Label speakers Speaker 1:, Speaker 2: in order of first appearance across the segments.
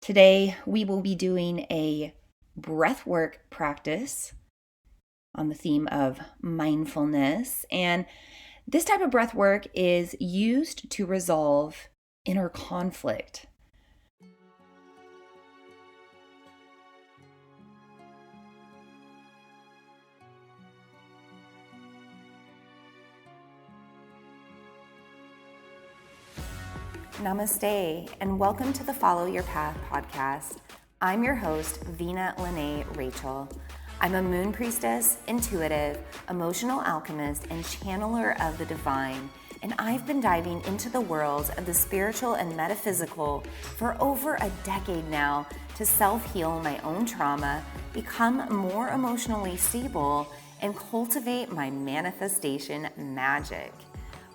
Speaker 1: Today, we will be doing a breathwork practice on the theme of mindfulness. And this type of breath work is used to resolve inner conflict. Namaste, and welcome to the Follow Your Path podcast. I'm your host, Vina Lene Rachel. I'm a moon priestess, intuitive, emotional alchemist, and channeler of the divine, and I've been diving into the worlds of the spiritual and metaphysical for over a decade now to self-heal my own trauma, become more emotionally stable, and cultivate my manifestation magic.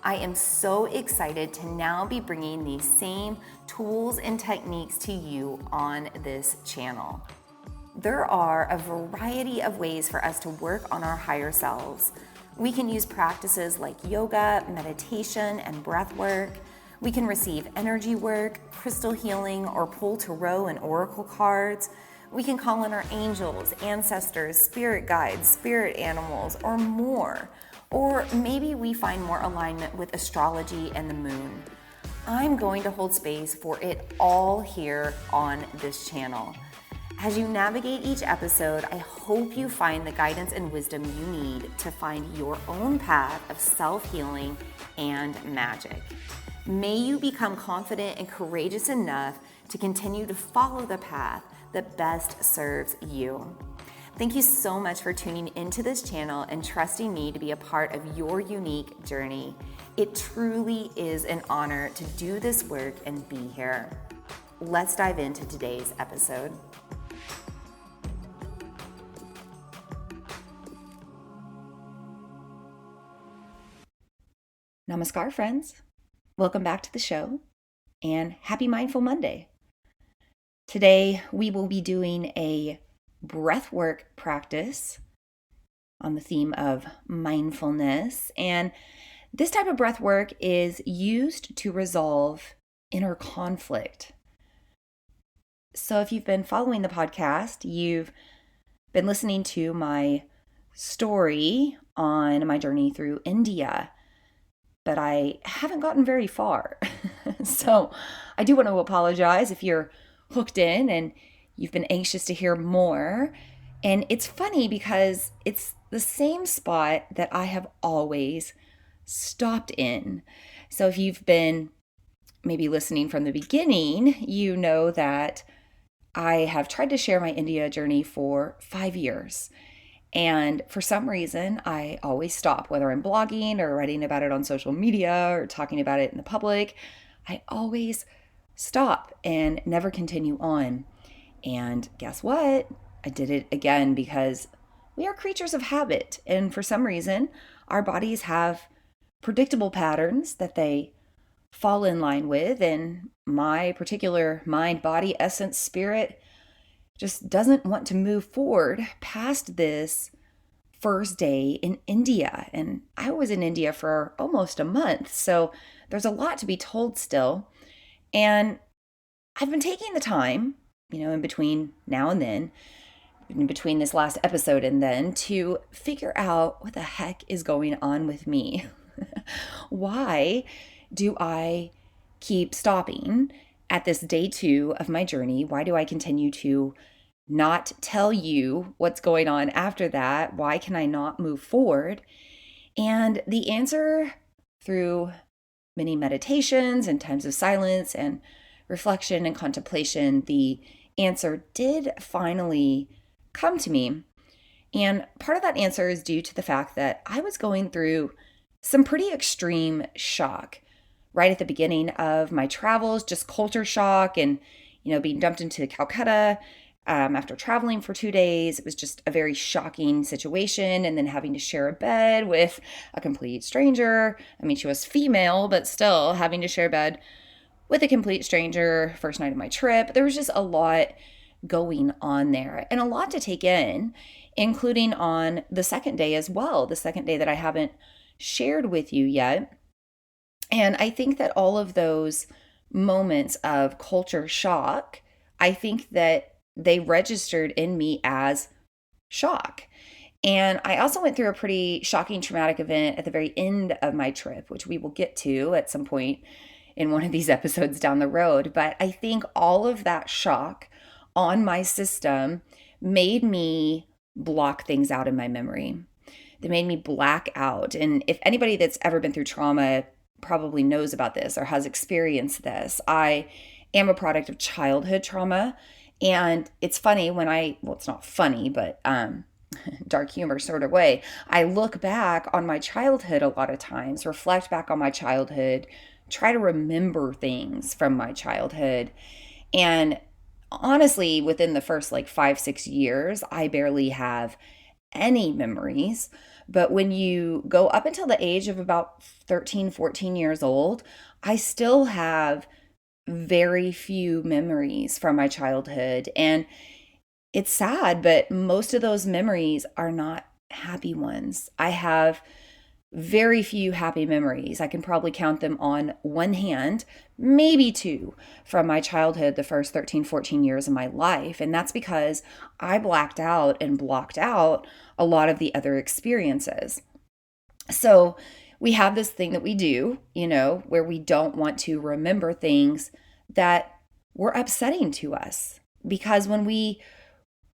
Speaker 1: I am so excited to now be bringing these same tools and techniques to you on this channel. There are a variety of ways for us to work on our higher selves. We can use practices like yoga, meditation, and breath work. We can receive energy work, crystal healing, or pull tarot and oracle cards. We can call on our angels, ancestors, spirit guides, spirit animals, or more. Or maybe we find more alignment with astrology and the moon. I'm going to hold space for it all here on this channel. As you navigate each episode, I hope you find the guidance and wisdom you need to find your own path of self-healing and magic. May you become confident and courageous enough to continue to follow the path that best serves you. Thank you so much for tuning into this channel and trusting me to be a part of your unique journey. It truly is an honor to do this work and be here. Let's dive into today's episode. Namaskar, friends. Welcome back to the show and happy Mindful Monday. Today, we will be doing a breathwork practice on the theme of mindfulness. And this type of breath work is used to resolve inner conflict. So if you've been following the podcast, you've been listening to my story on my journey through India, but I haven't gotten very far. So I do want to apologize if you're hooked in and you've been anxious to hear more. And it's funny because it's the same spot that I have always stopped in. So if you've been maybe listening from the beginning, you know that I have tried to share my India journey for 5 years. And for some reason, I always stop, whether I'm blogging or writing about it on social media or talking about it in the public. I always stop and never continue on. And guess what? I did it again because we are creatures of habit. And for some reason, our bodies have predictable patterns that they fall in line with. And my particular mind, body, essence, spirit just doesn't want to move forward past this first day in India. And I was in India for almost a month. So there's a lot to be told still. And I've been taking the time, in between now and then, in between this last episode and then, to figure out what the heck is going on with me. Why do I keep stopping at this day 2 of my journey? Why do I continue to not tell you what's going on after that? Why can I not move forward? And the answer, through many meditations and times of silence and reflection and contemplation, the answer did finally come to me. And part of that answer is due to the fact that I was going through some pretty extreme shock right at the beginning of my travels, just culture shock and, being dumped into Calcutta after traveling for 2 days. It was just a very shocking situation. And then having to share a bed with a complete stranger. I mean, she was female, but still having to share a bed with a complete stranger first night of my trip. There was just a lot going on there and a lot to take in, including on the second day as well, the second day that I haven't shared with you yet. And I think that all of those moments of culture shock I think that they registered in me as shock. And I also went through a pretty shocking traumatic event at the very end of my trip, which we will get to at some point in one of these episodes down the road. But I think all of that shock on my system made me block things out in my memory. They made me black out. And if anybody that's ever been through trauma probably knows about this or has experienced this, I am a product of childhood trauma. And it's funny when it's not funny, but dark humor sort of way, I look back on my childhood a lot of times, reflect back on my childhood, try to remember things from my childhood. And honestly, within the first like 5-6 years, I barely have any memories. But when you go up until the age of about 13, 14 years old, I still have very few memories from my childhood. And it's sad, but most of those memories are not happy ones. I have very few happy memories. I can probably count them on one hand, maybe two, from my childhood, the first 13, 14 years of my life. And that's because I blacked out and blocked out a lot of the other experiences. So we have this thing that we do, where we don't want to remember things that were upsetting to us. Because when we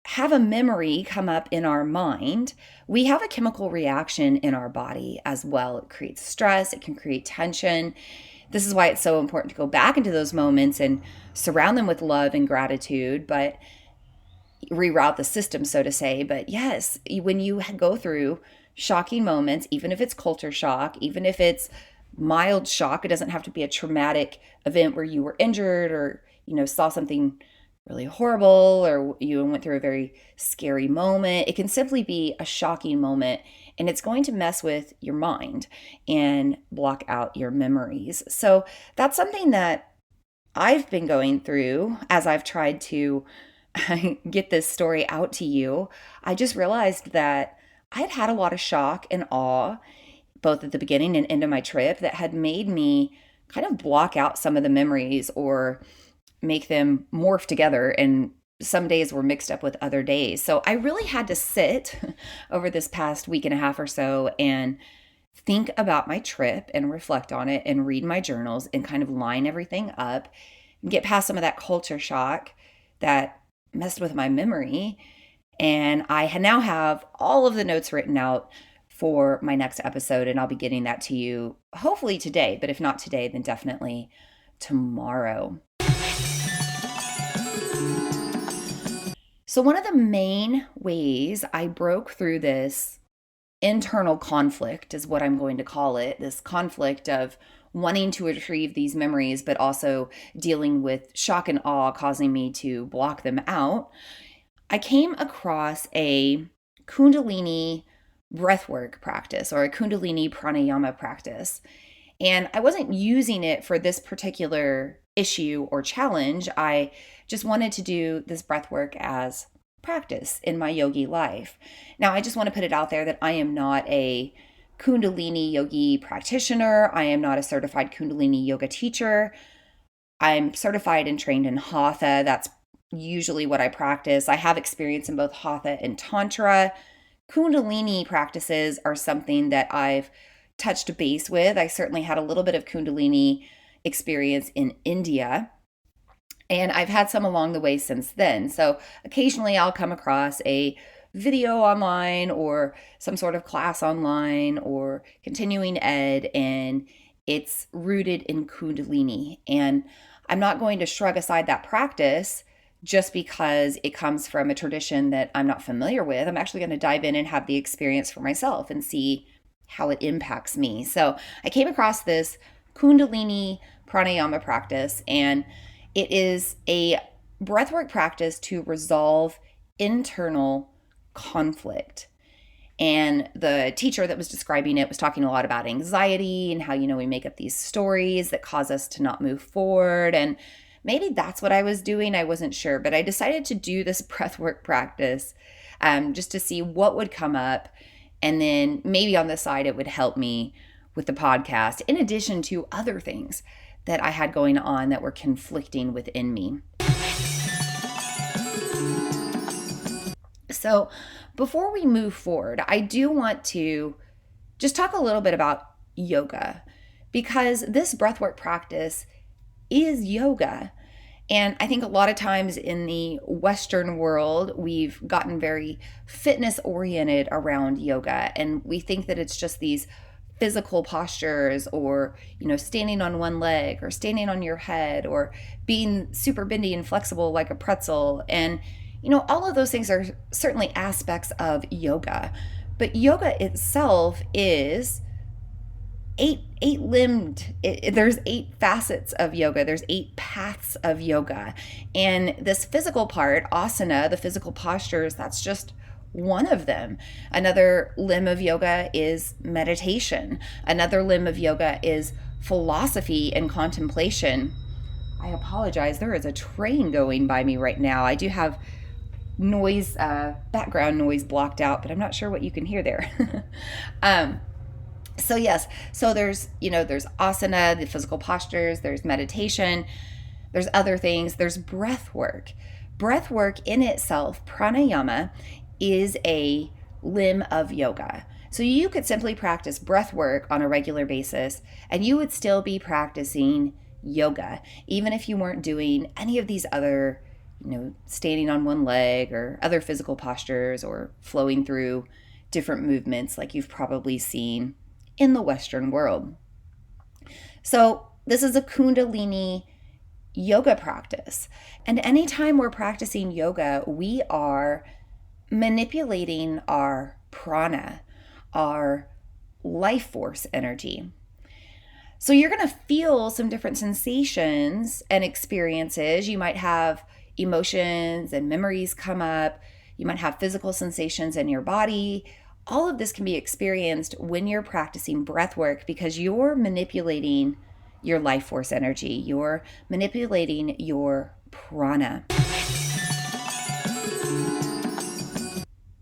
Speaker 1: have a memory come up in our mind, we have a chemical reaction in our body as well. It creates stress, it can create tension. This is why it's so important to go back into those moments and surround them with love and gratitude, but reroute the system, so to say. But yes, when you go through shocking moments, even if it's culture shock, even if it's mild shock, it doesn't have to be a traumatic event where you were injured or, saw something really horrible or you went through a very scary moment. It can simply be a shocking moment, and it's going to mess with your mind and block out your memories. So that's something that I've been going through as I've tried to get this story out to you. I just realized that I had had a lot of shock and awe, both at the beginning and end of my trip, that had made me kind of block out some of the memories or make them morph together, and some days were mixed up with other days. So I really had to sit over this past week and a half or so and think about my trip and reflect on it and read my journals and kind of line everything up and get past some of that culture shock that messed with my memory. And I now have all of the notes written out for my next episode, and I'll be getting that to you hopefully today, but if not today, then definitely tomorrow. So one of the main ways I broke through this internal conflict is what I'm going to call it, this conflict of wanting to retrieve these memories, but also dealing with shock and awe causing me to block them out. I came across a Kundalini breathwork practice or a Kundalini Pranayama practice. And I wasn't using it for this particular issue or challenge. I just wanted to do this breath work as practice in my yogi life. Now, I just want to put it out there that I am not a Kundalini yogi practitioner. I am not a certified Kundalini yoga teacher. I'm certified and trained in Hatha. That's usually what I practice. I have experience in both Hatha and Tantra. Kundalini practices are something that I've touched base with. I certainly had a little bit of Kundalini experience in India, and I've had some along the way since then. So occasionally I'll come across a video online or some sort of class online or continuing ed, and it's rooted in Kundalini. And I'm not going to shrug aside that practice just because it comes from a tradition that I'm not familiar with. I'm actually going to dive in and have the experience for myself and see how it impacts me. So I came across this Kundalini Pranayama practice, and it is a breathwork practice to resolve internal conflict. And the teacher that was describing it was talking a lot about anxiety and how, we make up these stories that cause us to not move forward. And maybe that's what I was doing. I wasn't sure, but I decided to do this breathwork practice just to see what would come up. And then maybe on the side, it would help me with the podcast, in addition to other things that I had going on that were conflicting within me. So before we move forward, I do want to just talk a little bit about yoga, because this breathwork practice is yoga. And I think a lot of times in the Western world, we've gotten very fitness oriented around yoga. And we think that it's just these physical postures, or, standing on one leg, or standing on your head, or being super bendy and flexible like a pretzel. And, all of those things are certainly aspects of yoga. But yoga itself is eight limbed. There's 8 facets of yoga. There's 8 paths of yoga. And this physical part, asana, the physical postures, that's just one of them. Another limb of yoga is meditation. Another limb of yoga is philosophy and contemplation. I apologize. There is a train going by me right now. I do have noise, background noise blocked out, but I'm not sure what you can hear there. So yes, so there's asana, the physical postures, there's meditation, there's other things, there's breath work. Breath work in itself, pranayama, is a limb of yoga. So you could simply practice breath work on a regular basis and you would still be practicing yoga, even if you weren't doing any of these other, standing on one leg or other physical postures or flowing through different movements like you've probably seen in the Western world. So this is a Kundalini yoga practice. And anytime we're practicing yoga, we are manipulating our prana, our life force energy. So you're going to feel some different sensations and experiences. You might have emotions and memories come up. You might have physical sensations in your body. All of this can be experienced when you're practicing breath work, because you're manipulating your life force energy. You're manipulating your prana.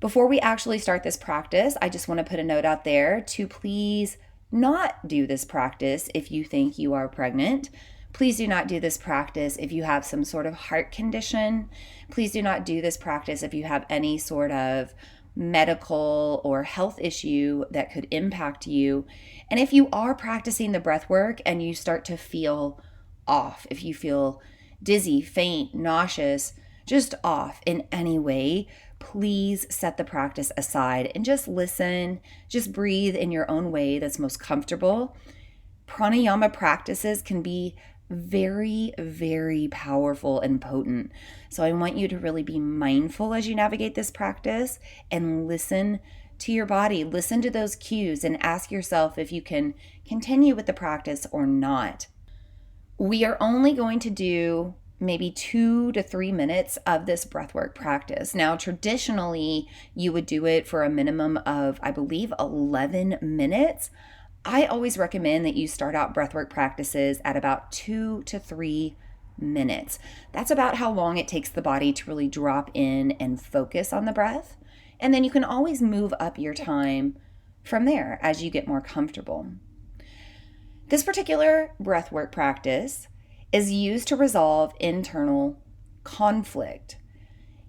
Speaker 1: Before we actually start this practice, I just want to put a note out there to please not do this practice if you think you are pregnant. Please do not do this practice if you have some sort of heart condition. Please do not do this practice if you have any sort of medical or health issue that could impact you. And if you are practicing the breath work and you start to feel off, if you feel dizzy, faint, nauseous, just off in any way, please set the practice aside and just listen, just breathe in your own way that's most comfortable. Pranayama practices can be very, very powerful and potent. So I want you to really be mindful as you navigate this practice and listen to your body, listen to those cues, and ask yourself if you can continue with the practice or not. We are only going to do maybe 2 to 3 minutes of this breathwork practice. Now, traditionally, you would do it for a minimum of, I believe, 11 minutes. I always recommend that you start out breathwork practices at about 2 to 3 minutes. That's about how long it takes the body to really drop in and focus on the breath. And then you can always move up your time from there as you get more comfortable. This particular breathwork practice is used to resolve internal conflict.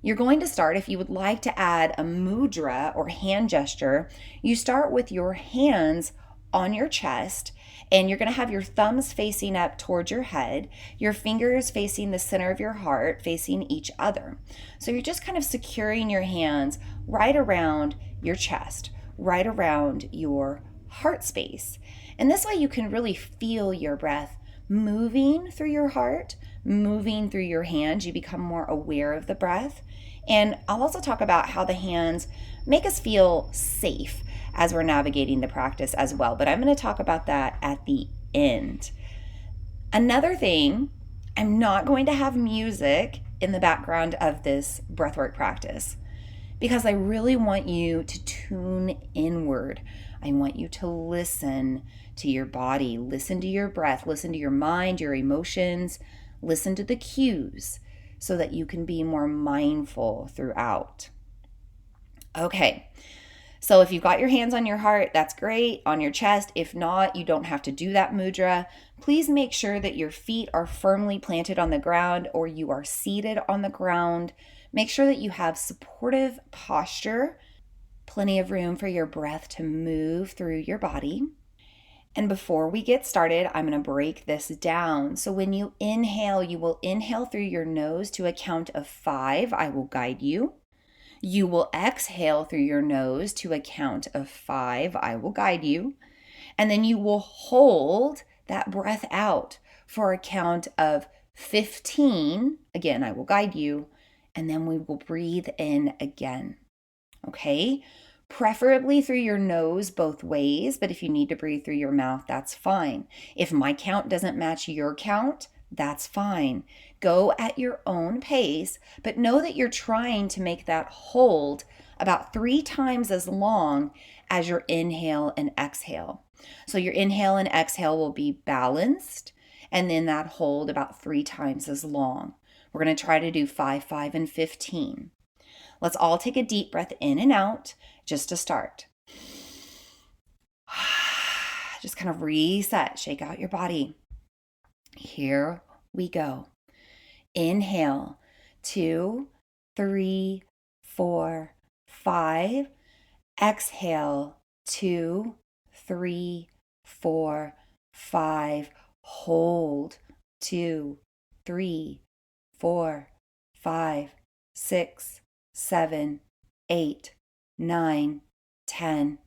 Speaker 1: You're going to start, if you would like to add a mudra or hand gesture, you start with your hands on your chest, and you're going to have your thumbs facing up towards your head, your fingers facing the center of your heart, facing each other. So you're just kind of securing your hands right around your chest, right around your heart space. And this way you can really feel your breath moving through your heart, moving through your hands. You become more aware of the breath. And I'll also talk about how the hands make us feel safe as we're navigating the practice as well. But I'm going to talk about that at the end. Another thing, I'm not going to have music in the background of this breathwork practice because I really want you to tune inward. I want you to listen to your body, listen to your breath, listen to your mind, your emotions, listen to the cues so that you can be more mindful throughout. Okay, So if you've got your hands on your heart, that's great, on your chest. If not, you don't have to do that mudra. Please make sure that your feet are firmly planted on the ground or you are seated on the ground. Make sure that you have supportive posture, plenty of room for your breath to move through your body. And before we get started, I'm going to break this down. So when you inhale, you will inhale through your nose to a count of 5. I will guide you. You will exhale through your nose to a count of 5. I will guide you. And then you will hold that breath out for a count of 15. Again, I will guide you. And then we will breathe in again. Okay? Preferably through your nose both ways, but if you need to breathe through your mouth, that's fine. If my count doesn't match your count, that's fine. Go at your own pace, but know that you're trying to make that hold about 3 times as long as your inhale and exhale. So your inhale and exhale will be balanced, and then that hold about 3 times as long. We're going to try to do 5, 5, and 15. Let's all take a deep breath in and out just to start. Just kind of reset, shake out your body. Here we go. Inhale, 2, 3, 4, 5. Exhale, 2, 3, 4, 5. Hold, 2, 3, 4, 5, 6, 7, 8, 9, 10,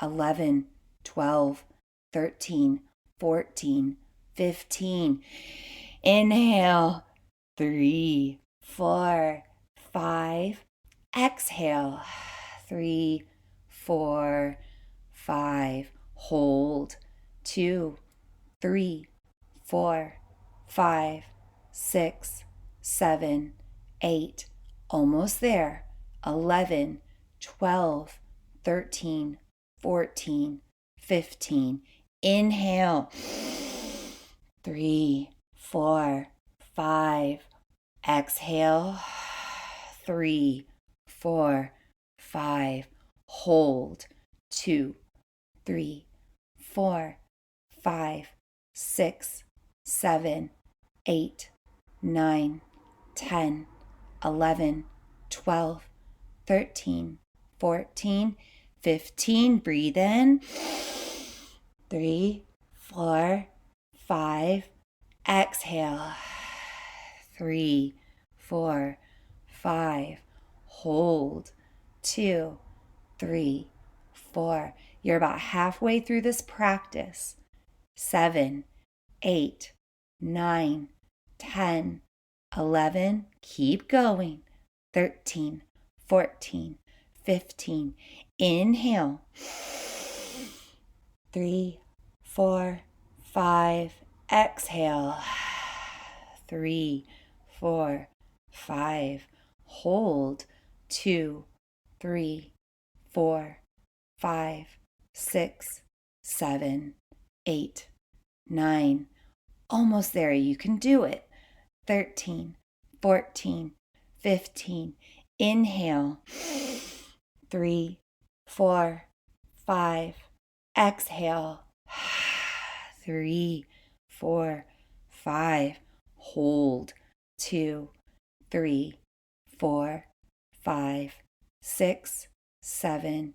Speaker 1: 11, 12, 13, 14, 15. Inhale, 3, 4, 5. Exhale, 3, 4, 5. Hold, 2, 3, 4, 5, 6, 7, 8. Almost there. 11, 12, 13, 14, 15. Inhale. 3, 4, 5. Exhale. 3, 4, 5. Hold. 2, 3, 4, 5, 6, 7, 8, 9, 10, 11, 12, 13, 14, 15. Breathe in. 3, 4, 5. Exhale. 3, 4, 5. Hold. 2, 3, 4. You're about halfway through this practice. 7, 8, 9, 10, 11. Keep going. 13, 14, 15. Inhale. 3, 4, 5. Exhale. 3, 4, 5. Hold. 2, 3, 4, 5, 6, 7, 8, 9. Almost there. You can do it. 13, 14, 15. Inhale. 3, 4, 5. Exhale. 3, 4, 5. Hold. 2, 3, 4, 5, 6, 7,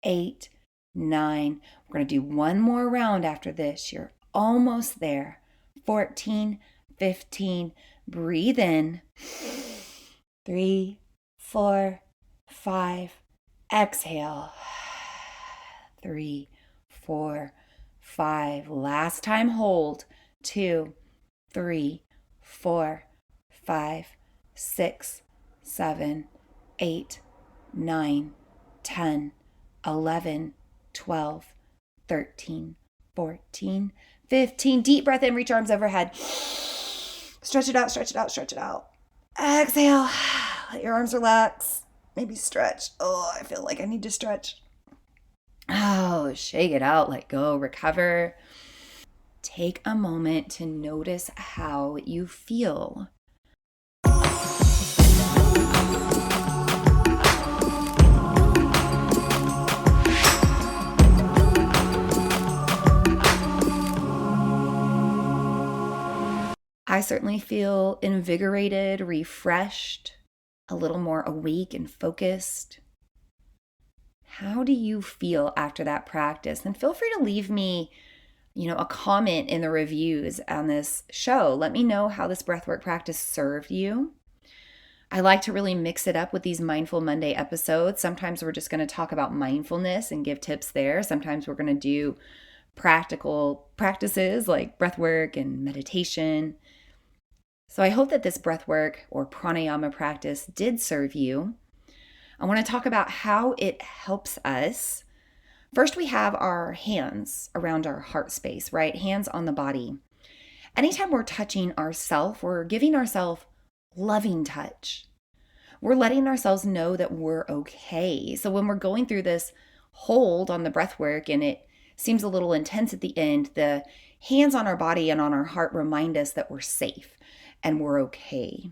Speaker 1: 8, 9. We're going to do one more round after this. You're almost there. 14, 15. Breathe in. 3, 4, 5. Exhale. 3, 4, 5. Last time, hold. 2, 3, 4, 5, 6, 7, 8, 9, 10, 11, 12, 13, 14, 15. Deep breath in, reach arms overhead. Stretch it out, stretch it out, stretch it out. Exhale. Let your arms relax. Maybe stretch. Oh, I feel like I need to stretch. Oh, shake it out, let go, recover. Take a moment to notice how you feel. certainly feel invigorated, refreshed, a little more awake and focused. How do you feel after that practice? And feel free to leave me, a comment in the reviews on this show. Let me know how this breathwork practice served you. I like to really mix it up with these Mindful Monday episodes. Sometimes we're just going to talk about mindfulness and give tips there. Sometimes we're going to do practical practices like breathwork and meditation. So I hope that this breathwork or pranayama practice did serve you. I want to talk about how it helps us. First, we have our hands around our heart space, right? Hands on the body. Anytime we're touching ourselves, we're giving ourselves loving touch. We're letting ourselves know that we're okay. So when we're going through this hold on the breath work and it seems a little intense at the end, the hands on our body and on our heart remind us that we're safe and we're okay.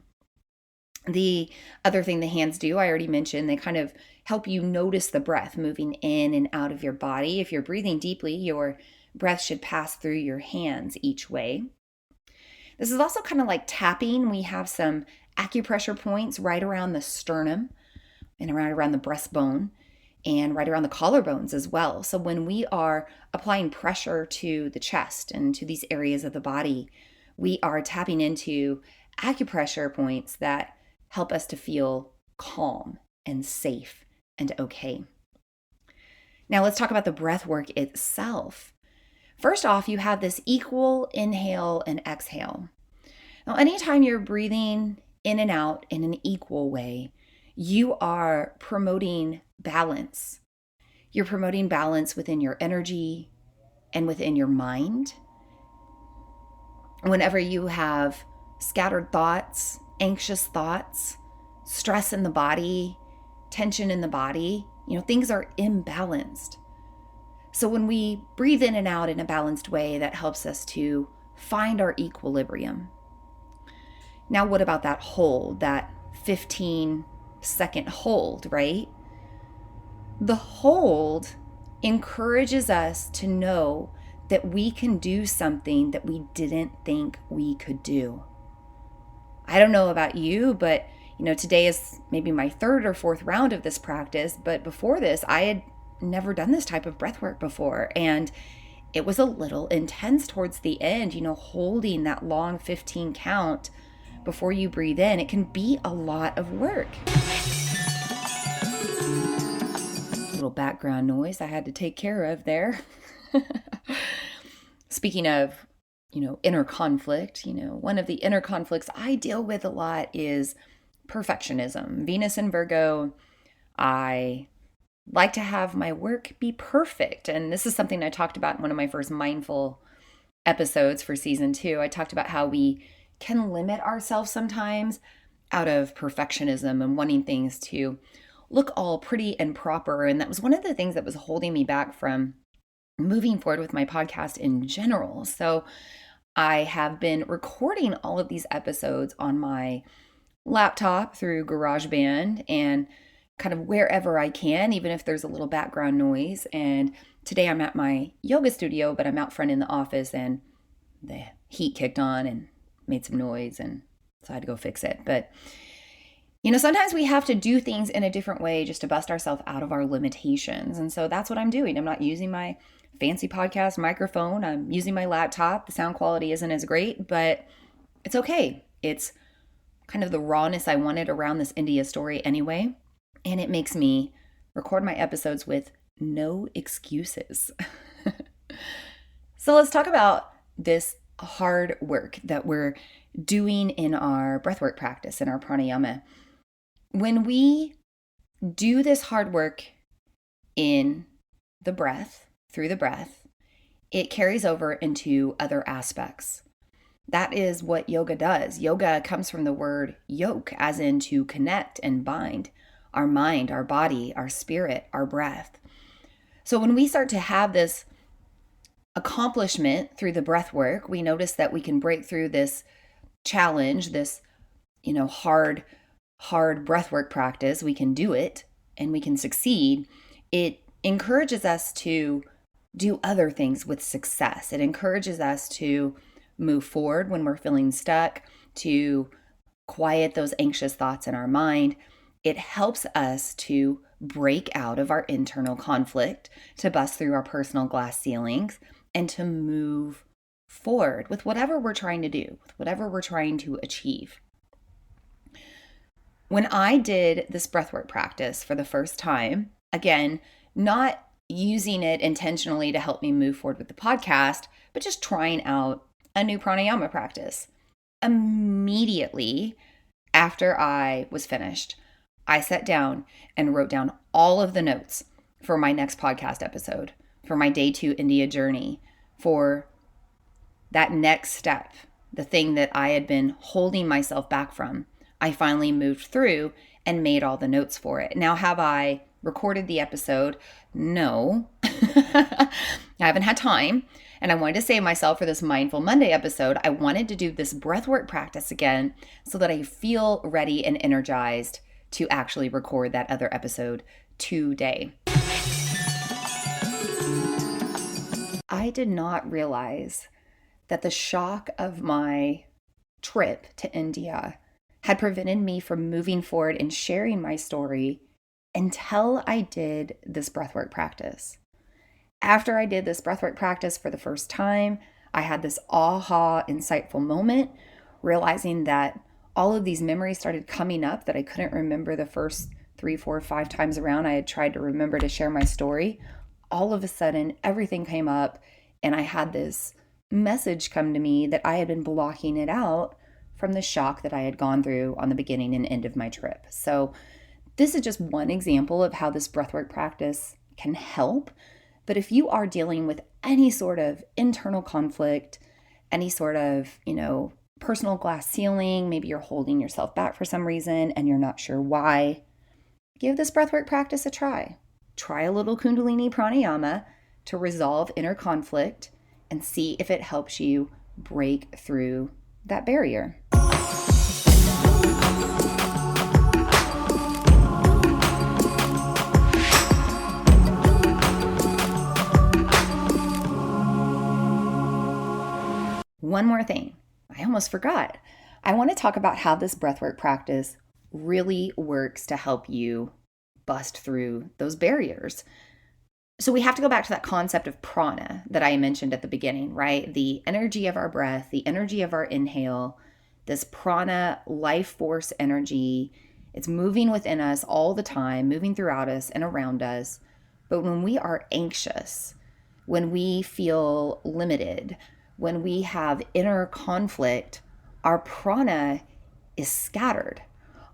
Speaker 1: The other thing the hands do, I already mentioned, they kind of help you notice the breath moving in and out of your body. If you're breathing deeply, your breath should pass through your hands each way. This is also kind of like tapping. We have some acupressure points right around the sternum and around the breastbone and right around the collarbones as well. So when we are applying pressure to the chest and to these areas of the body, we are tapping into acupressure points that help us to feel calm and safe and okay. Now let's talk about the breath work itself. First off, you have this equal inhale and exhale. Now, anytime you're breathing in and out in an equal way, you are promoting balance. You're promoting balance within your energy and within your mind. Whenever you have scattered thoughts, anxious thoughts, stress in the body, tension in the body, things are imbalanced. So when we breathe in and out in a balanced way, that helps us to find our equilibrium. Now, what about that hold, that 15-second hold, right? The hold encourages us to know that we can do something that we didn't think we could do. I don't know about you, but today is maybe my third or fourth round of this practice, but before this, I had never done this type of breath work before, and it was a little intense towards the end, holding that long 15 count before you breathe in. It can be a lot of work. Little background noise I had to take care of there. Speaking of, inner conflict, one of the inner conflicts I deal with a lot is perfectionism. Venus in Virgo, I like to have my work be perfect. And this is something I talked about in one of my first mindful episodes for season 2. I talked about how we can limit ourselves sometimes out of perfectionism and wanting things to look all pretty and proper. And that was one of the things that was holding me back from moving forward with my podcast in general. So I have been recording all of these episodes on my laptop through GarageBand and kind of wherever I can, even if there's a little background noise. And today I'm at my yoga studio, but I'm out front in the office and the heat kicked on and made some noise, and so I had to go fix it. But sometimes we have to do things in a different way just to bust ourselves out of our limitations. And so that's what I'm doing. I'm not using my fancy podcast microphone. I'm using my laptop. The sound quality isn't as great, but it's okay. It's kind of the rawness I wanted around this India story anyway. And it makes me record my episodes with no excuses. So let's talk about this hard work that we're doing in our breathwork practice, in our pranayama. When we do this hard work in the breath, through the breath, it carries over into other aspects. That is what yoga does. Yoga comes from the word yoke, as in to connect and bind our mind, our body, our spirit, our breath. So when we start to have this accomplishment through the breath work, we notice that we can break through this challenge, this, hard breathwork practice. We can do it and we can succeed. It encourages us to do other things with success. It encourages us to move forward when we're feeling stuck, to quiet those anxious thoughts in our mind. It helps us to break out of our internal conflict, to bust through our personal glass ceilings, and to move forward with whatever we're trying to do, with whatever we're trying to achieve. When I did this breathwork practice for the first time, again, not using it intentionally to help me move forward with the podcast, but just trying out a new pranayama practice. Immediately after I was finished, I sat down and wrote down all of the notes for my next podcast episode, for my day 2 India journey, for that next step, the thing that I had been holding myself back from. I finally moved through and made all the notes for it. Now, have I recorded the episode? No, I haven't had time. And I wanted to save myself for this Mindful Monday episode. I wanted to do this breathwork practice again so that I feel ready and energized to actually record that other episode today. I did not realize that the shock of my trip to India had prevented me from moving forward and sharing my story until I did this breathwork practice. After I did this breathwork practice for the first time, I had this aha, insightful moment, realizing that all of these memories started coming up that I couldn't remember the first 3, 4, 5 times around I had tried to remember to share my story. All of a sudden, everything came up, and I had this message come to me that I had been blocking it out from the shock that I had gone through on the beginning and end of my trip. So this is just one example of how this breathwork practice can help. But if you are dealing with any sort of internal conflict, any sort of, personal glass ceiling, maybe you're holding yourself back for some reason and you're not sure why, give this breathwork practice a try. Try a little Kundalini Pranayama to resolve inner conflict and see if it helps you break through that barrier. One more thing, I almost forgot. I want to talk about how this breathwork practice really works to help you bust through those barriers. So we have to go back to that concept of prana that I mentioned at the beginning, right? The energy of our breath, the energy of our inhale, this prana life force energy. It's moving within us all the time, moving throughout us and around us. But when we are anxious, when we feel limited, when we have inner conflict, our prana is scattered.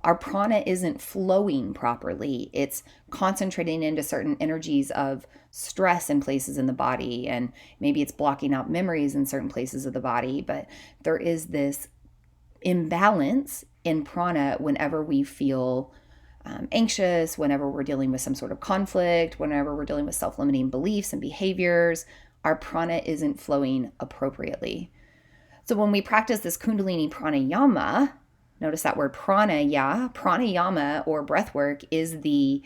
Speaker 1: Our prana isn't flowing properly. It's concentrating into certain energies of stress in places in the body, and maybe it's blocking out memories in certain places of the body. But there is this imbalance in prana whenever we feel anxious, whenever we're dealing with some sort of conflict, whenever we're dealing with self-limiting beliefs and behaviors. Our prana isn't flowing appropriately. So when we practice this Kundalini Pranayama, notice that word pranayama or breath work is the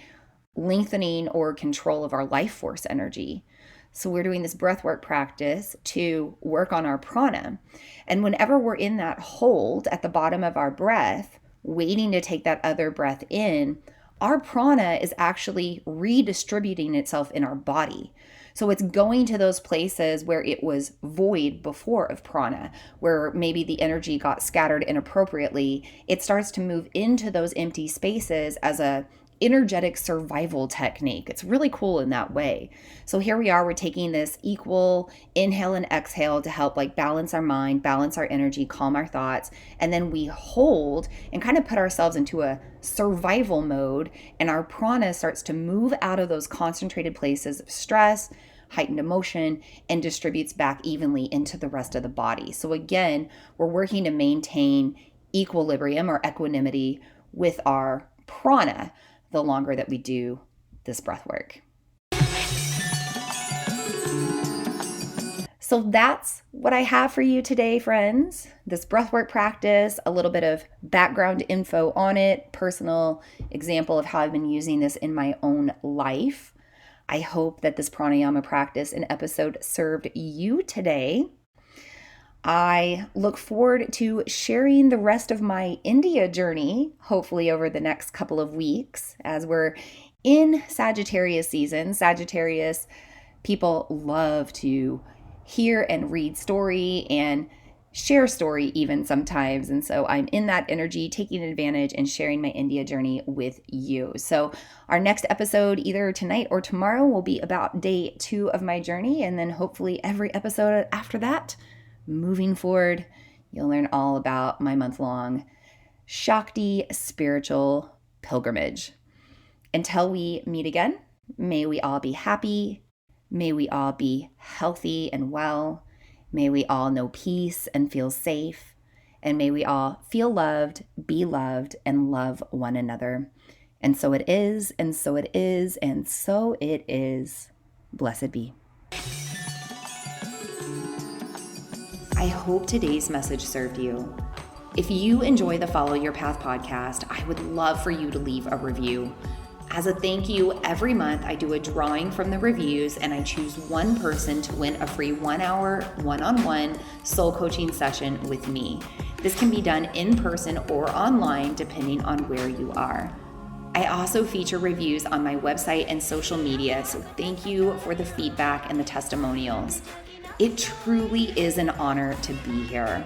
Speaker 1: lengthening or control of our life force energy. So we're doing this breath work practice to work on our prana. And whenever we're in that hold at the bottom of our breath, waiting to take that other breath in, our prana is actually redistributing itself in our body. So it's going to those places where it was void before of prana, where maybe the energy got scattered inappropriately. It starts to move into those empty spaces as a energetic survival technique. It's really cool in that way. So here we are, we're taking this equal inhale and exhale to help balance our mind, balance our energy, calm our thoughts. And then we hold and kind of put ourselves into a survival mode, and our prana starts to move out of those concentrated places of stress, heightened emotion, and distributes back evenly into the rest of the body. So again, we're working to maintain equilibrium or equanimity with our prana the longer that we do this breath work. So that's what I have for you today, friends. This breathwork practice, a little bit of background info on it, personal example of how I've been using this in my own life. I hope that this pranayama practice and episode served you today. I look forward to sharing the rest of my India journey, hopefully over the next couple of weeks, as we're in Sagittarius season. Sagittarius people love to hear and read story and share story even sometimes. And so I'm in that energy, taking advantage and sharing my India journey with you. So our next episode, either tonight or tomorrow, will be about day 2 of my journey. And then hopefully every episode after that, moving forward, you'll learn all about my month-long Shakti spiritual pilgrimage. Until we meet again, may we all be happy. May we all be healthy and well. May we all know peace and feel safe. And may we all feel loved, be loved, and love one another. And so it is, and so it is, and so it is. Blessed be. I hope today's message served you. If you enjoy the Follow Your Path podcast, I would love for you to leave a review. As a thank you, every month I do a drawing from the reviews and I choose one person to win a free 1-hour, one-on-one soul coaching session with me. This can be done in person or online depending on where you are. I also feature reviews on my website and social media, so thank you for the feedback and the testimonials. It truly is an honor to be here.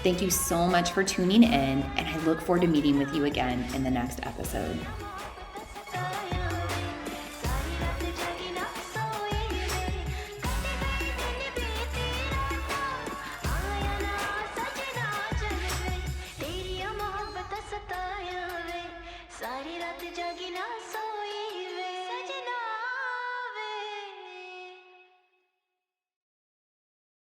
Speaker 1: Thank you so much for tuning in, and I look forward to meeting with you again in the next episode.